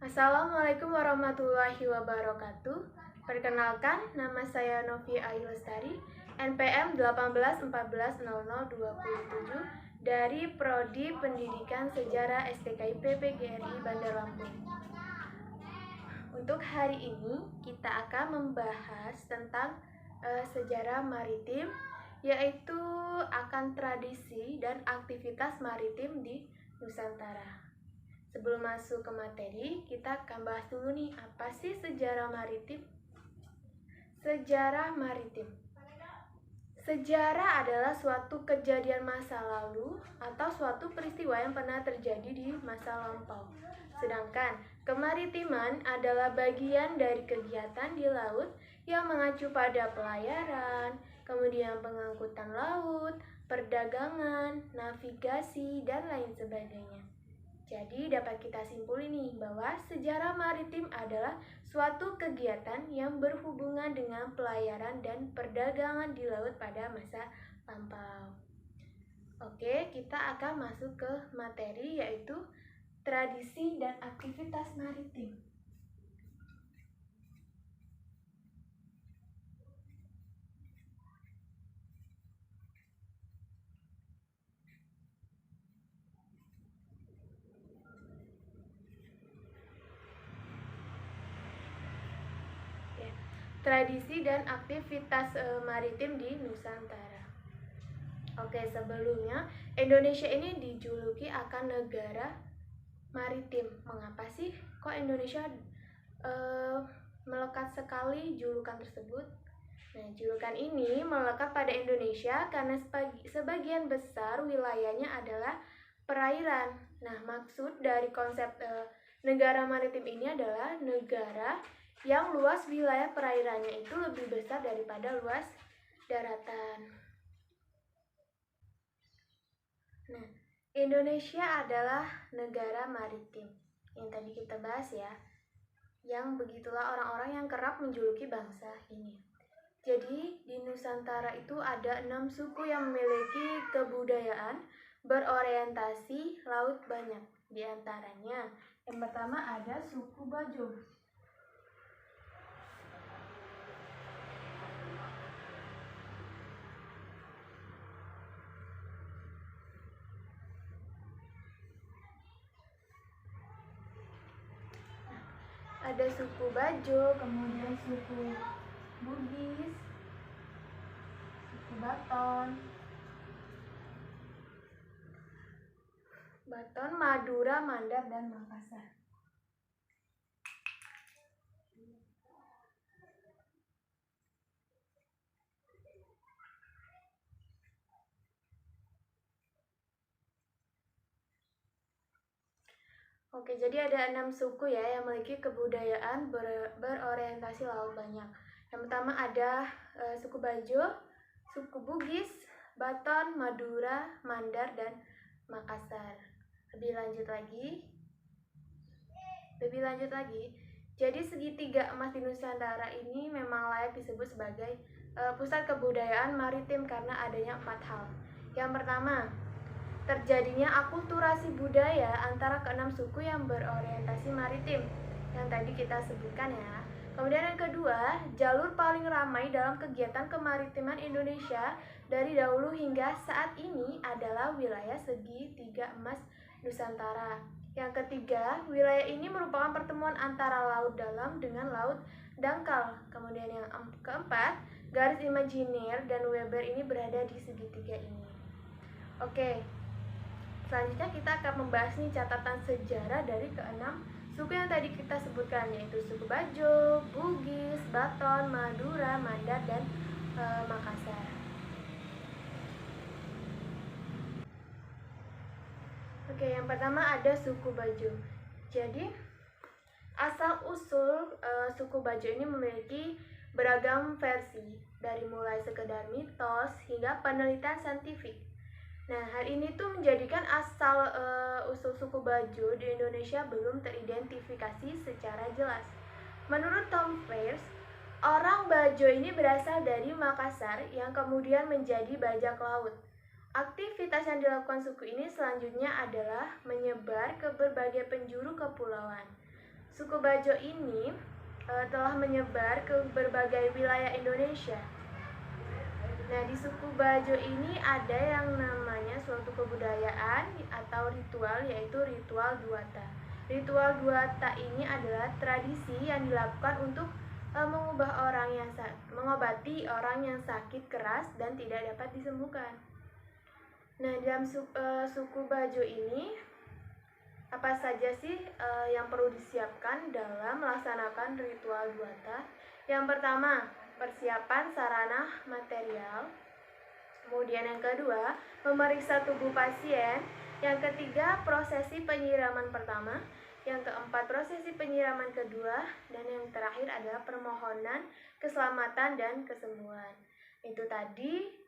Assalamualaikum warahmatullahi wabarakatuh. Perkenalkan, nama saya Novi Ayu Lestari, NPM 18140027 dari Prodi Pendidikan Sejarah STKIP PGRI Bandar Lampung. Untuk hari ini kita akan membahas tentang sejarah maritim, yaitu akan tradisi dan aktivitas maritim di Nusantara. Sebelum masuk ke materi, kita akan bahas dulu nih, apa sih sejarah maritim? Sejarah maritim. Sejarah adalah suatu kejadian masa lalu atau suatu peristiwa yang pernah terjadi di masa lampau. Sedangkan kemaritiman adalah bagian dari kegiatan di laut yang mengacu pada pelayaran, kemudian pengangkutan laut, perdagangan, navigasi, dan lain sebagainya. Jadi dapat kita simpulkan nih bahwa sejarah maritim adalah suatu kegiatan yang berhubungan dengan pelayaran dan perdagangan di laut pada masa lampau. Oke, kita akan masuk ke materi yaitu tradisi dan aktivitas maritim. Tradisi dan aktivitas maritim di Nusantara. Oke, sebelumnya Indonesia ini dijuluki akan negara maritim. Mengapa sih kok Indonesia melekat sekali julukan tersebut? Nah, julukan ini melekat pada Indonesia karena sebagian besar wilayahnya adalah perairan. Nah, maksud dari konsep negara maritim ini adalah negara yang luas wilayah perairannya itu lebih besar daripada luas daratan. Nah, Indonesia adalah negara maritim yang tadi kita bahas ya, yang begitulah orang-orang yang kerap menjuluki bangsa ini. Jadi di Nusantara itu ada 6 suku yang memiliki kebudayaan berorientasi laut banyak. Di antaranya yang pertama ada suku Bajo. Ada suku Bajo, kemudian suku Bugis, suku Baton, Madura, Mandar, dan Makassar. Oke, jadi ada 6 suku ya yang memiliki kebudayaan berorientasi laut banyak. Yang pertama ada suku Bajo, suku Bugis, Baton, Madura, Mandar, dan Makassar. Lebih lanjut lagi, jadi segitiga emas di Nusantara ini memang layak disebut sebagai pusat kebudayaan maritim karena adanya 4 hal. Yang pertama, terjadinya akulturasi budaya antara keenam suku yang berorientasi maritim yang tadi kita sebutkan ya. Kemudian yang kedua, jalur paling ramai dalam kegiatan kemaritiman Indonesia dari dahulu hingga saat ini adalah wilayah segitiga emas Nusantara. Yang ketiga, wilayah ini merupakan pertemuan antara laut dalam dengan laut dangkal. Kemudian yang keempat, garis imajiner dan Weber ini berada di segitiga ini. Oke, selanjutnya kita akan membahas nih catatan sejarah dari keenam suku yang tadi kita sebutkan, yaitu suku Bajo, Bugis, Baton, Madura, Mandar, dan Makassar. Oke, yang pertama ada suku Bajo. Jadi asal-usul suku Bajo ini memiliki beragam versi, dari mulai sekedar mitos hingga penelitian saintifik. Nah, hal ini tuh menjadikan asal usul suku Bajo di Indonesia belum teridentifikasi secara jelas. Menurut Tom Frears, orang Bajo ini berasal dari Makassar yang kemudian menjadi bajak laut. Aktivitas yang dilakukan suku ini selanjutnya adalah menyebar ke berbagai penjuru kepulauan. Suku Bajo ini telah menyebar ke berbagai wilayah Indonesia. Nah, di suku Bajo ini ada yang namanya suatu kebudayaan atau ritual, yaitu ritual Duata. Ritual Duata ini adalah tradisi yang dilakukan untuk mengobati orang yang sakit keras dan tidak dapat disembuhkan. Nah, dalam suku Bajo ini apa saja sih yang perlu disiapkan dalam melaksanakan ritual Duata? Yang pertama, persiapan sarana material. Kemudian yang kedua, memeriksa tubuh pasien. Yang ketiga, prosesi penyiraman pertama. Yang keempat, prosesi penyiraman kedua. Dan yang terakhir adalah permohonan keselamatan dan kesembuhan. Itu tadi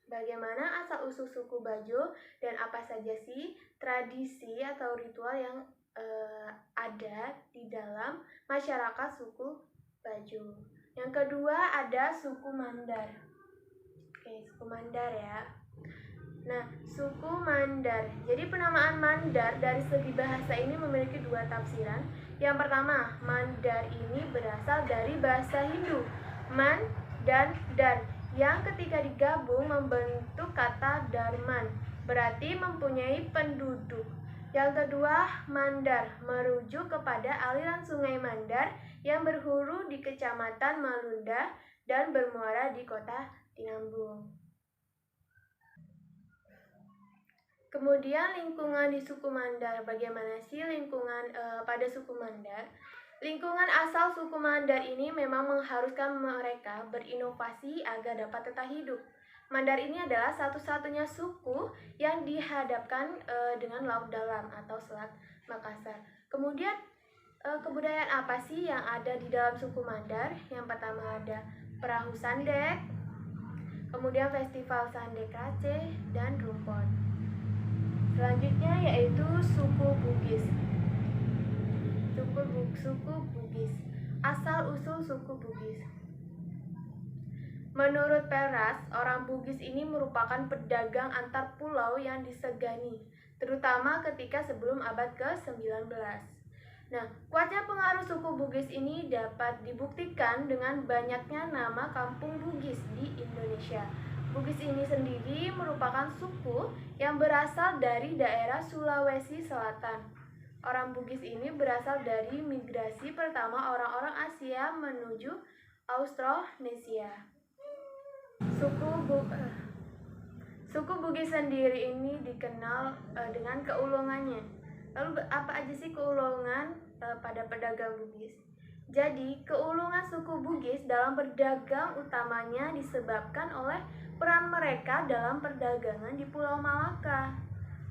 bagaimana asal-usul suku Bajo dan apa saja sih tradisi atau ritual yang ada di dalam masyarakat suku Bajo. Yang kedua ada suku Mandar. Oke, suku Mandar ya. Nah, suku Mandar. Jadi penamaan Mandar dari segi bahasa ini memiliki dua tafsiran. Yang pertama, Mandar ini berasal dari bahasa Hindu, man dan dar, yang ketika digabung membentuk kata Darman, berarti mempunyai penduduk. Yang kedua, Mandar, merujuk kepada aliran sungai Mandar yang berhulu di Kecamatan Malunda dan bermuara di Kota Tinambung. Kemudian lingkungan di suku Mandar, bagaimana sih lingkungan pada suku Mandar? Lingkungan asal suku Mandar ini memang mengharuskan mereka berinovasi agar dapat tetap hidup. Mandar ini adalah satu-satunya suku yang dihadapkan dengan laut dalam atau Selat Makassar. Kemudian kebudayaan apa sih yang ada di dalam suku Mandar? Yang pertama ada perahu sandek, kemudian festival sandek Aceh dan rumpon. Selanjutnya yaitu suku Bugis. Suku Bugis. Asal-usul suku Bugis. Menurut Peras, orang Bugis ini merupakan pedagang antar pulau yang disegani, terutama ketika sebelum abad ke-19. Nah, kuatnya pengaruh suku Bugis ini dapat dibuktikan dengan banyaknya nama kampung Bugis di Indonesia. Bugis ini sendiri merupakan suku yang berasal dari daerah Sulawesi Selatan. Orang Bugis ini berasal dari migrasi pertama orang-orang Asia menuju Austronesia. Suku Bugis sendiri ini dikenal dengan keulungannya. Lalu apa aja sih keulungan pada pedagang Bugis? Jadi, keulungan suku Bugis dalam berdagang utamanya disebabkan oleh peran mereka dalam perdagangan di Pulau Malaka.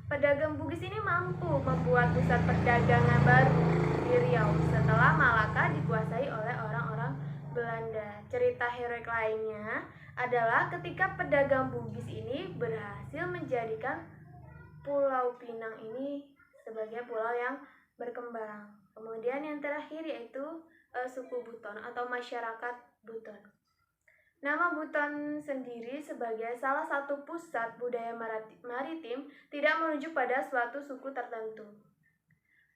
Pedagang Bugis ini mampu membuat pusat perdagangan baru di Riau setelah Malaka dikuasai oleh orang-orang Belanda. Cerita heroik lainnya adalah ketika pedagang Bugis ini berhasil menjadikan Pulau Pinang ini sebagai pulau yang berkembang. Kemudian yang terakhir yaitu suku Buton atau masyarakat Buton. Nama Buton sendiri sebagai salah satu pusat budaya maritim tidak merujuk pada suatu suku tertentu.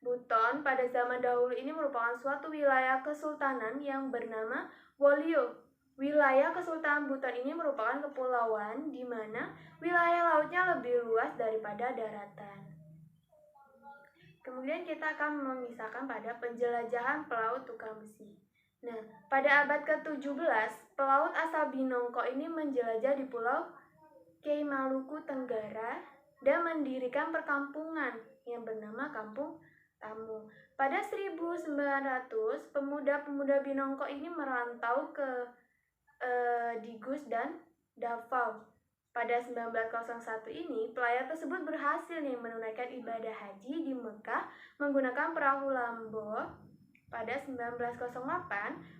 Buton pada zaman dahulu ini merupakan suatu wilayah kesultanan yang bernama Wolio. Wilayah Kesultanan Buton ini merupakan kepulauan di mana wilayah lautnya lebih luas daripada daratan. Kemudian kita akan memisahkan pada penjelajahan pelaut tukang besi. Nah, pada abad ke-17, pelaut asal Binongko ini menjelajah di Pulau Kei Maluku Tenggara dan mendirikan perkampungan yang bernama Kampung Tamu. Pada 1900, pemuda-pemuda Binongko ini merantau ke Digus dan Davao. Pada 1901 ini, pelayar tersebut berhasil menunaikan ibadah haji di Mekah menggunakan perahu lambo. Pada 1908,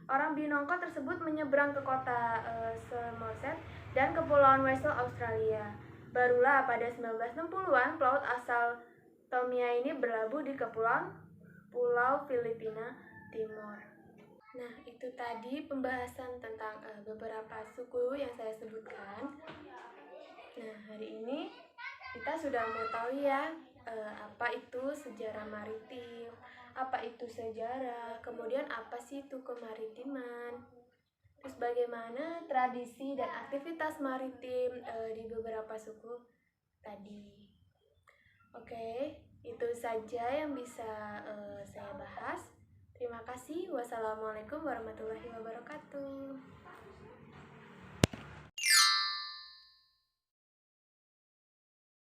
orang Binongko tersebut menyeberang ke kota Somerset dan Kepulauan Wesel Australia. Barulah pada 1960-an, pelaut asal Tomia ini berlabuh di Pulau Filipina Timur. Nah, itu tadi pembahasan tentang beberapa suku yang saya sebutkan. Nah, hari ini kita sudah mengetahui ya apa itu sejarah maritim, apa itu sejarah, kemudian apa sih itu kemaritiman, terus bagaimana tradisi dan aktivitas maritim di beberapa suku tadi. Oke, itu saja yang bisa saya bahas. Terima kasih. Wassalamualaikum warahmatullahi wabarakatuh.